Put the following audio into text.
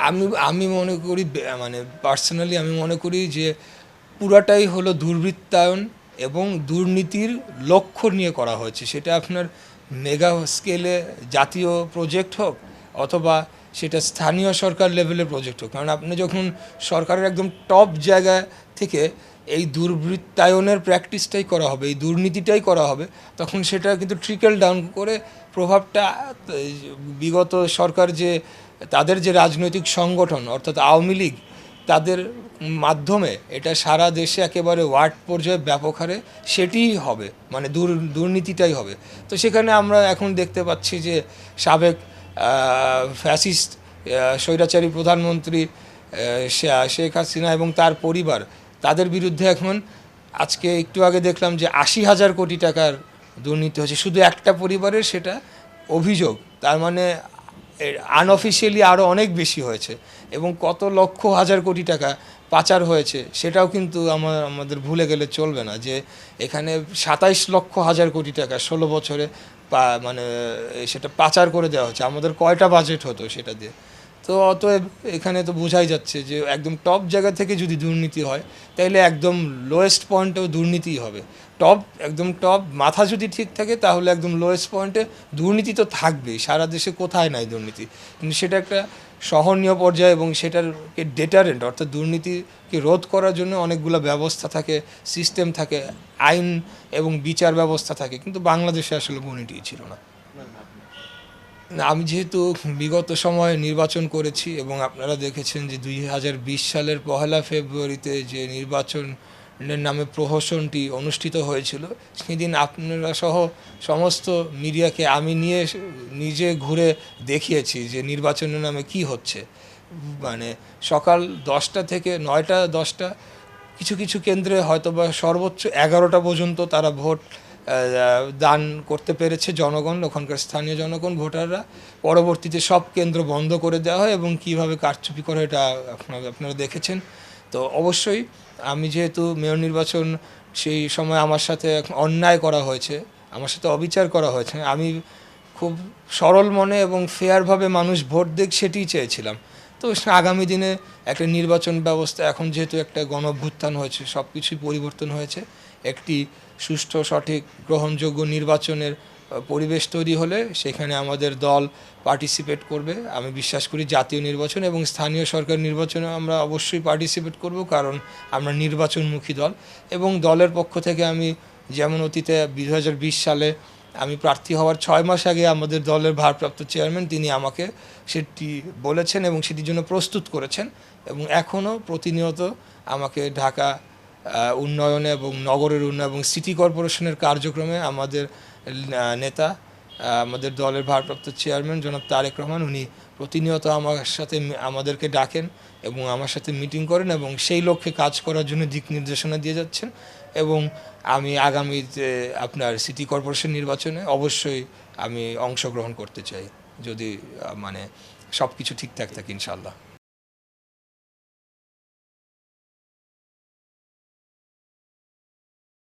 আমি আমি মনে করি মানে পার্সোনালি আমি মনে করি যে পুরাটাই হলো দুর্বৃত্তায়ন এবং দুর্নীতির লক্ষ্য নিয়ে করা হয়েছে। সেটা আপনার মেগা স্কেলে জাতীয় প্রজেক্ট হোক অথবা সেটা স্থানীয় সরকার লেভেলের প্রজেক্ট হোক, কারণ আপনি যখন সরকারের একদম টপ জায়গা থেকে এই দুর্বৃত্তায়নের প্র্যাকটিসটাই করা হবে, এই দুর্নীতিটাই করা হবে, তখন সেটা কিন্তু ট্রিকল ডাউন করে প্রভাবটা বিগত সরকার যে তাদের যে রাজনৈতিক সংগঠন অর্থাৎ আওয়ামী লীগ, তাদের মাধ্যমে এটা সারা দেশে একেবারে ওয়ার্ড পর্যায়ে ব্যাপক হারে সেটিই হবে, মানে দুর্নীতিটাই হবে। তো সেখানে আমরা এখন দেখতে পাচ্ছি যে সাবেক ফ্যাসিস্ট স্বৈরাচারী প্রধানমন্ত্রী শেখ হাসিনা এবং তার পরিবার, তাদের বিরুদ্ধে এখন আজকে একটু আগে দেখলাম যে ৮০,০০০ কোটি টাকার দুর্নীতি হয়েছে শুধু একটা পরিবারের, সেটা অভিযোগ। তার মানে আনঅফিসিয়ালি আরও অনেক বেশি হয়েছে এবং কত লক্ষ হাজার কোটি টাকা পাচার হয়েছে সেটাও কিন্তু আমাদের ভুলে গেলে চলবে না, যে এখানে ২৭,০০,০০০ কোটি টাকা ১৬ বছরে মানে সেটা পাচার করে দেওয়া হচ্ছে। আমাদের কয়টা বাজেট হতো সেটা দিয়ে? তো অতএব এখানে তো বোঝাই যাচ্ছে যে একদম টপ জায়গা থেকে যদি দুর্নীতি হয় তাহলে একদম লোয়েস্ট পয়েন্টেও দুর্নীতিই হবে। একদম টপ মাথা যদি ঠিক থাকে তাহলে একদম লোয়েস্ট পয়েন্টে দুর্নীতি তো থাকবেই। সারা দেশে কোথায় নাই দুর্নীতি, কিন্তু সেটা একটা সহনীয় পর্যায়ে এবং সেটারকে ডেটারেন্ট অর্থাৎ দুর্নীতিকে রোধ করার জন্য অনেকগুলো ব্যবস্থা থাকে, সিস্টেম থাকে, আইন এবং বিচার ব্যবস্থা থাকে, কিন্তু বাংলাদেশে আসলে কোনোটিই ছিল না। না, আমি যেহেতু বিগত সময়ে নির্বাচন করেছি এবং আপনারা দেখেছেন যে ২০২০ সালের ১লা ফেব্রুয়ারিতে যে নির্বাচনের নামে প্রহসনটি অনুষ্ঠিত হয়েছিল, সেদিন আপনারা সহ সমস্ত মিডিয়াকে আমি নিজে ঘুরে দেখিয়েছি যে নির্বাচনের নামে কি হচ্ছে। মানে সকাল ১০টা থেকে ৯টা ১০টা, কিছু কিছু কেন্দ্রে হয়তোবা সর্বোচ্চ ১১টা পর্যন্ত তারা ভোট দান করতে পেরেছে জনগণ, ওখানকার স্থানীয় জনগণ, ভোটাররা। পরবর্তীতে সব কেন্দ্র বন্ধ করে দেওয়া হয় এবং কীভাবে কারচুপি করে এটা আপনারা দেখেছেন। তো অবশ্যই আমি যেহেতু মেয়র নির্বাচন, সেই সময় আমার সাথে অন্যায় করা হয়েছে, আমার সাথে অবিচার করা হয়েছে, আমি খুব সরল মনে এবং ফেয়ারভাবে মানুষ ভোট দেখ সেটিই চেয়েছিলাম। তো আগামী দিনে একটা নির্বাচন ব্যবস্থা, এখন যেহেতু একটা গণঅভ্যুত্থান হয়েছে, সব কিছুই পরিবর্তন হয়েছে, একটি সুষ্ঠু সঠিক গ্রহণযোগ্য নির্বাচনের পরিবেশ তৈরি হলে সেখানে আমাদের দল পার্টিসিপেট করবে। আমি বিশ্বাস করি জাতীয় নির্বাচন এবং স্থানীয় সরকার নির্বাচনে আমরা অবশ্যই পার্টিসিপেট করব, কারণ আমরা নির্বাচনমুখী দল। এবং দলের পক্ষ থেকে আমি যেমন অতীতে ২০২০ সালে আমি প্রার্থী হওয়ার ৬ মাস আগে আমাদের দলের ভারপ্রাপ্ত চেয়ারম্যান তিনি আমাকে সেটি বলেছেন এবং সেটির জন্য প্রস্তুত করেছেন, এবং এখনও প্রতিনিয়ত আমাকে ঢাকা উন্নয়নে এবং নগরের উন্নয়ন এবং সিটি কর্পোরেশনের কার্যক্রমে আমাদের নেতা, আমাদের দলের ভারপ্রাপ্ত চেয়ারম্যান জনাব তারেক রহমান, উনি প্রতিনিয়ত আমার সাথে আমাদেরকে ডাকেন এবং আমার সাথে মিটিং করেন এবং সেই লক্ষ্যে কাজ করার জন্য দিক নির্দেশনা দিয়ে যাচ্ছেন। এবং আমি আগামীতে আপনার সিটি কর্পোরেশন নির্বাচনে অবশ্যই আমি অংশগ্রহণ করতে চাই, যদি মানে সব কিছু ঠিকঠাক থাকে ইনশাআল্লাহ।